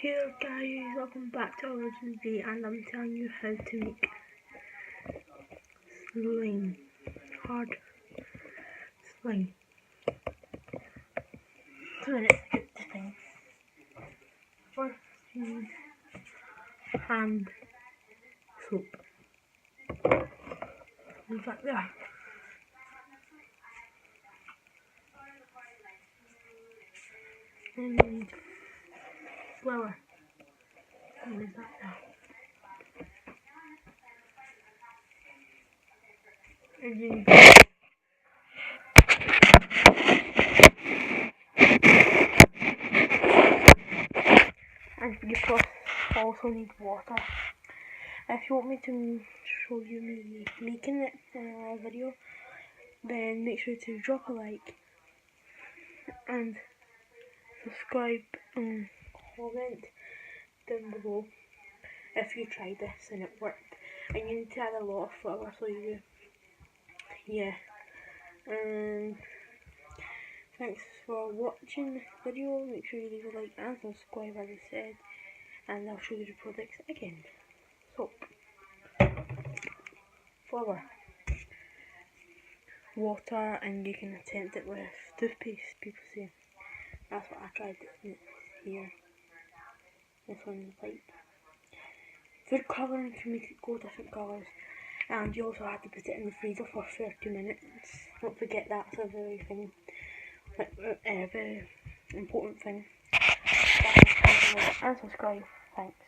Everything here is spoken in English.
Hello guys, welcome back to our today, and I'm telling you how to make slime, hard slime. So let's get the thing. First you need hand soap. Leave that there. Then you need flour. Leave that there. And you need and you also need water. If you want me to show you me making it in a video, then make sure to drop a like and subscribe and comment down below if you tried this and it worked. And you need to add a lot of flour, so you do. Yeah. And thanks for watching this video. Make sure you leave a like and subscribe as I said. And I'll show you the products again. Soap, flour, water, and you can attempt it with toothpaste, people say. That's what I tried here. This one's the pipe. Food colouring can make it go different colours. And you also have to put it in the freezer for 30 minutes. Don't forget that's a very very important thing. And subscribe. Thanks.